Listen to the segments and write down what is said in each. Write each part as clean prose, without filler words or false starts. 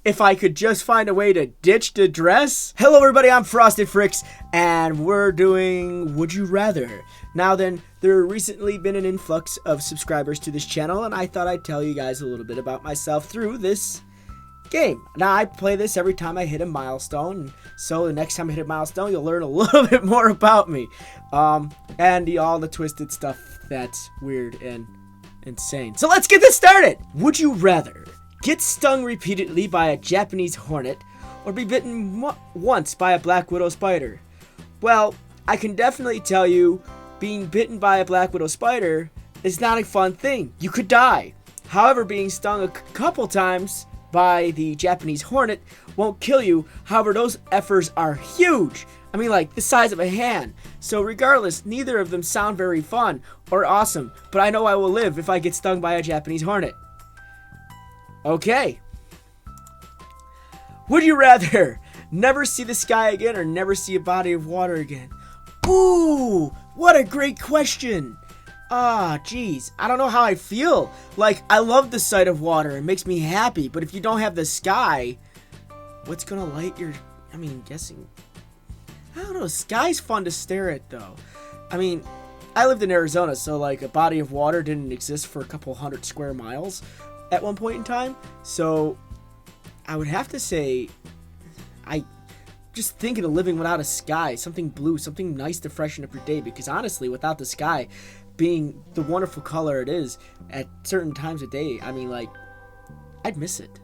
if I could just find a way to ditch the dress? Hello everybody, I'm Frosted Fricks, and we're doing Would You Rather. Now then, there recently been an influx of subscribers to this channel, and I thought I'd tell you guys a little bit about myself through this game. Now, I play this every time I hit a milestone, so the next time I hit a milestone, you'll learn a little bit more about me. And all the twisted stuff that's weird and insane. So let's get this started! Would you rather get stung repeatedly by a Japanese hornet, or be bitten once by a black widow spider? Well, I can definitely tell you, being bitten by a black widow spider is not a fun thing. You could die. However, being stung a couple times by the Japanese hornet won't kill you. However, those effers are huge. I mean, like the size of a hand. So regardless, neither of them sound very fun or awesome. But I know I will live if I get stung by a Japanese hornet. Okay. Would you rather never see the sky again or never see a body of water again? Ooh, what a great question. Geez, I don't know how I feel. Like, I love the sight of water. It makes me happy. But if you don't have the sky, what's gonna light your... guessing... I don't know. Sky's fun to stare at, though. I mean, I lived in Arizona, so, like, a body of water didn't exist for a couple hundred square miles at one point in time. So, I would have to say... Just thinking of living without a sky, something blue, something nice to freshen up your day. Because honestly, without the sky being the wonderful color it is at certain times of day, I mean, like, I'd miss it.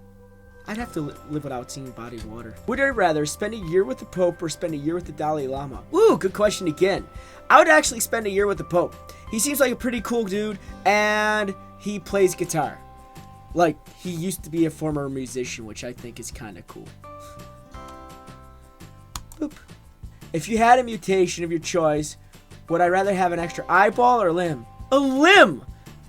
I'd have to live without seeing a body of water. Would I rather spend a year with the Pope or spend a year with the Dalai Lama? Ooh, good question again. I would actually spend a year with the Pope. He seems like a pretty cool dude, and he plays guitar. Like, he used to be a former musician, which I think is kind of cool. Boop. If you had a mutation of your choice, would I rather have an extra eyeball or limb? A limb!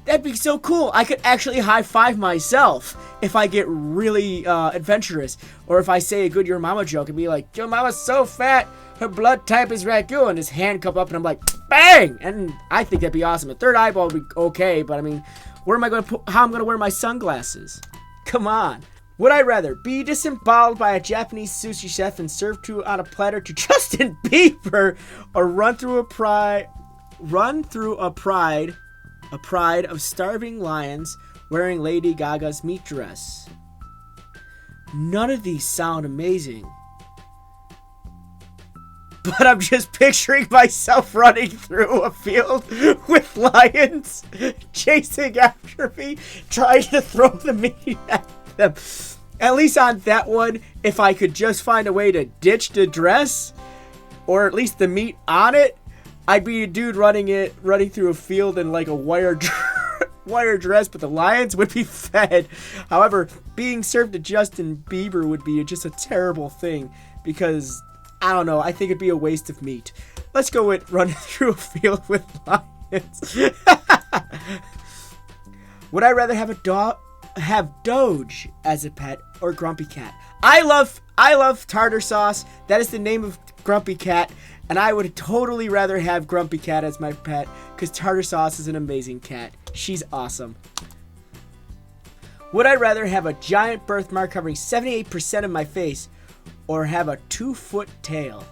That'd be so cool. I could actually high-five myself if I get really adventurous. Or if I say a good Your Mama joke and be like, your mama's so fat, her blood type is ragu, and his hand come up and I'm like, bang! And I think that'd be awesome. A third eyeball would be okay, but I mean, where am I going to put, how I'm going to wear my sunglasses? Come on. Would I rather be disemboweled by a Japanese sushi chef and served to on a platter to Justin Bieber, or run through a pride of starving lions wearing Lady Gaga's meat dress? None of these sound amazing. But I'm just picturing myself running through a field with lions chasing after me, trying to throw the meat at them. At least on that one, if I could just find a way to ditch the dress, or at least the meat on it, I'd be a dude running through a field in like a wire dress, but the lions would be fed. However, being served to Justin Bieber would be just a terrible thing, because, I don't know, I think it'd be a waste of meat. Let's go with running through a field with lions. Would I rather have Doge as a pet or Grumpy Cat? I love tartar sauce. That is the name of Grumpy Cat, and I would totally rather have Grumpy Cat as my pet, because tartar sauce is an amazing cat. She's awesome. Would I rather have a giant birthmark covering 78% of my face, or have a 2-foot tail?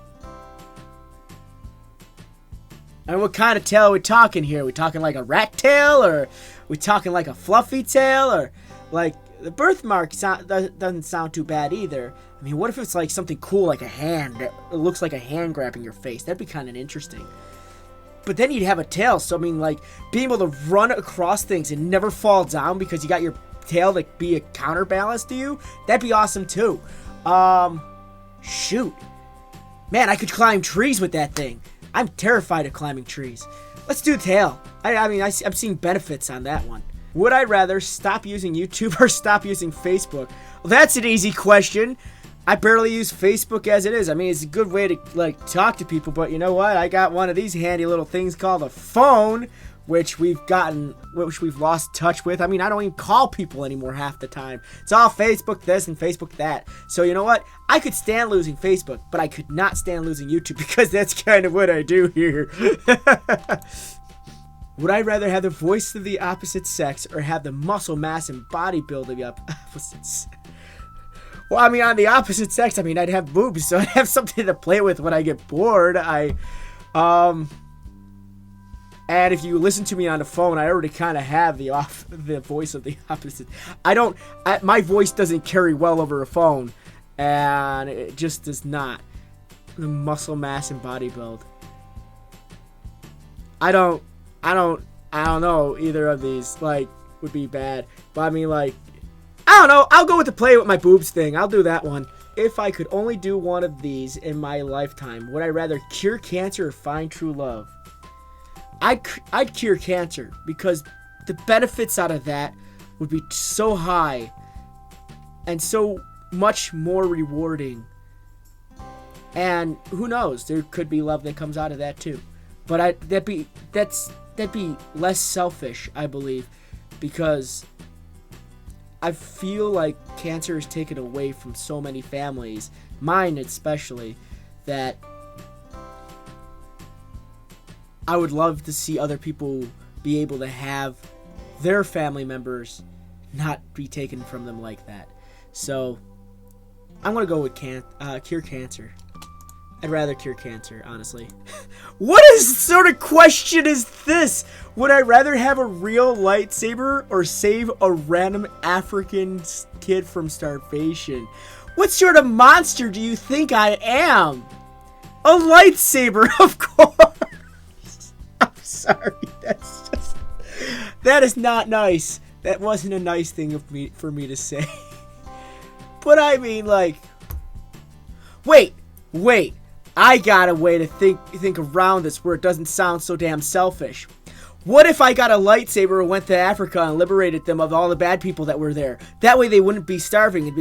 And what kind of tail are we talking here? Are we talking like a rat tail, or are we talking like a fluffy tail, or like the birthmark doesn't sound too bad either. I mean, what if it's like something cool, like a hand that looks like a hand grabbing your face? That'd be kind of interesting. But then you'd have a tail, so I mean, like, being able to run across things and never fall down because you got your tail to be a counterbalance to you, that'd be awesome too. Shoot. Man, I could climb trees with that thing. I'm terrified of climbing trees. Let's do the tail. I'm seeing benefits on that one. Would I rather stop using YouTube or stop using Facebook? Well, that's an easy question. I barely use Facebook as it is. I mean, it's a good way to, like, talk to people, but you know what? I got one of these handy little things called a phone, which we've lost touch with. I mean, I don't even call people anymore half the time. It's all Facebook this and Facebook that. So you know what? I could stand losing Facebook, but I could not stand losing YouTube, because that's kind of what I do here. Would I rather have the voice of the opposite sex or have the muscle mass and bodybuilding of the opposite sex? Well, I mean, on the opposite sex, I mean, I'd have boobs, so I'd have something to play with when I get bored. And if you listen to me on the phone, I already kind of have the voice of the opposite. My voice doesn't carry well over a phone, and it just does not. The muscle mass and body build. I don't know either of these, like, would be bad. But I mean, like, I don't know. I'll go with the play with my boobs thing. I'll do that one. If I could only do one of these in my lifetime, would I rather cure cancer or find true love? I'd cure cancer because the benefits out of that would be so high and so much more rewarding. And who knows? There could be love that comes out of that too. But that'd be less selfish, I believe, because I feel like cancer is taken away from so many families, mine especially, that I would love to see other people be able to have their family members not be taken from them like that. So I'm going to go with cure cancer. I'd rather cure cancer, honestly. What sort of question is this? Would I rather have a real lightsaber or save a random African kid from starvation? What sort of monster do you think I am? A lightsaber, of course. I'm sorry. That is not nice. That wasn't a nice thing for me to say. But I mean, like, wait. I got a way to think around this where it doesn't sound so damn selfish. What if I got a lightsaber and went to Africa and liberated them of all the bad people that were there? That way they wouldn't be starving and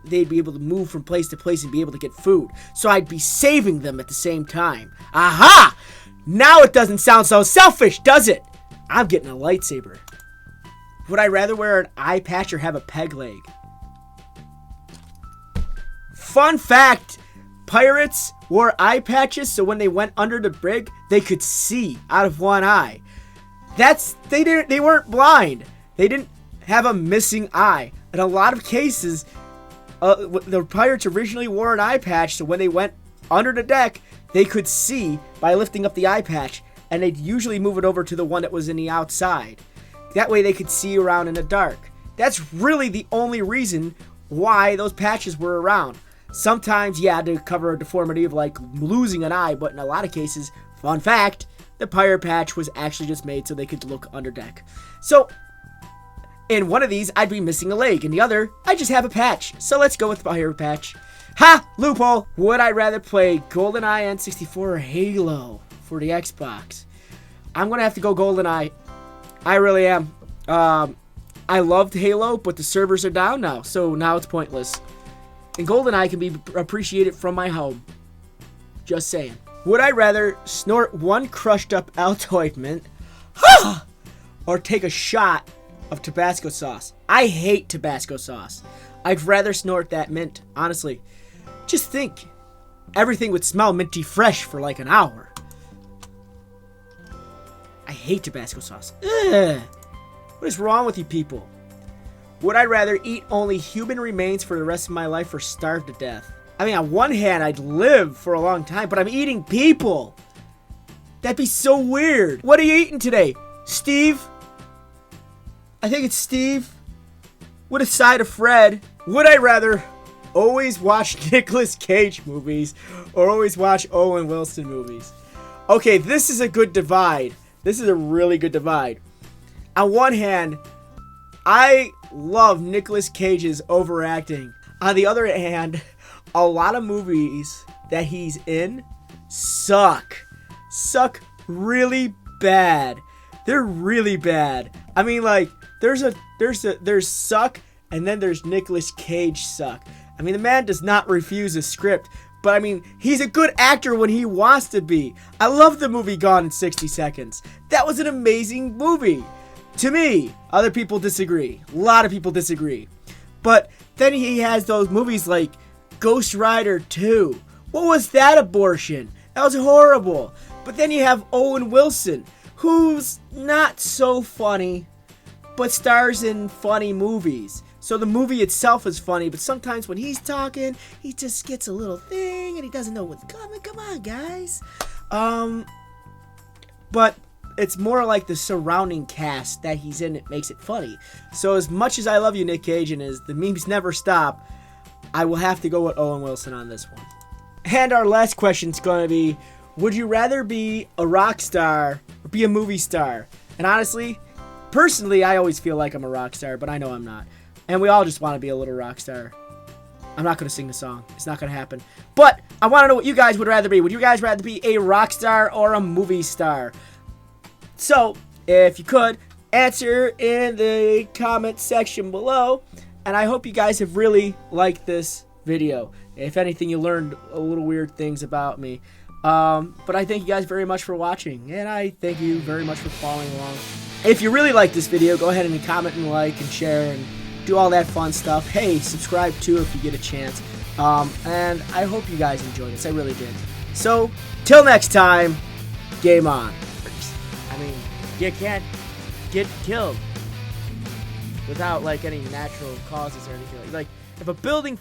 they'd be able to move from place to place and be able to get food. So I'd be saving them at the same time. Aha! Now it doesn't sound so selfish, does it? I'm getting a lightsaber. Would I rather wear an eye patch or have a peg leg? Fun fact, pirates wore eye patches so when they went under the brig, they could see out of one eye. They weren't blind. They didn't have a missing eye. In a lot of cases, the pirates originally wore an eye patch so when they went under the deck, they could see by lifting up the eye patch, and they'd usually move it over to the one that was in the outside. That way they could see around in the dark. That's really the only reason why those patches were around. Sometimes, yeah, to cover a deformity of like losing an eye, but in a lot of cases, fun fact, the pirate patch was actually just made so they could look under deck. So, in one of these, I'd be missing a leg. In the other, I just have a patch. So let's go with the pirate patch. Ha! Loophole! Would I rather play GoldenEye N64 or Halo for the Xbox? I'm going to have to go GoldenEye. I really am. I loved Halo, but the servers are down now, so now it's pointless. And GoldenEye can be appreciated from my home. Just saying. Would I rather snort one crushed up Altoid mint or take a shot of Tabasco sauce? I hate Tabasco sauce. I'd rather snort that mint, honestly. Just think. Everything would smell minty fresh for like an hour. I hate Tabasco sauce. Ugh. What is wrong with you people? Would I rather eat only human remains for the rest of my life or starve to death? I mean, on one hand, I'd live for a long time, but I'm eating people. That'd be so weird. What are you eating today? Steve? I think it's Steve. With a side of Fred. Would I rather always watch Nicolas Cage movies or always watch Owen Wilson movies? Okay, this is a good divide. This is a really good divide. On one hand, I love Nicolas Cage's overacting. On the other hand, a lot of movies that he's in suck really bad. They're really bad. I mean, like, there's suck, and then there's Nicolas Cage suck. I mean, the man does not refuse a script, but I mean, he's a good actor when he wants to be. I love the movie Gone in 60 Seconds. That was an amazing movie. To me, other people disagree. A lot of people disagree. But then he has those movies like Ghost Rider 2. What was that abortion? That was horrible. But then you have Owen Wilson, who's not so funny, but stars in funny movies. So the movie itself is funny, but sometimes when he's talking, he just gets a little thing and he doesn't know what's coming. Come on, guys. But it's more like the surrounding cast that he's in that makes it funny. So as much as I love you, Nick Cage, and as the memes never stop, I will have to go with Owen Wilson on this one. And our last question is going to be, would you rather be a rock star or be a movie star? And honestly, personally, I always feel like I'm a rock star, but I know I'm not. And we all just want to be a little rock star. I'm not going to sing the song. It's not going to happen. But I want to know what you guys would rather be. Would you guys rather be a rock star or a movie star? So, if you could, answer in the comment section below. And I hope you guys have really liked this video. If anything, you learned a little weird things about me. But I thank you guys very much for watching. And I thank you very much for following along. If you really like this video, go ahead and comment and like and share and do all that fun stuff. Hey, subscribe too if you get a chance. And I hope you guys enjoyed this. I really did. So, till next time, game on. I mean, you can't get killed without like any natural causes or anything. Like if a building fell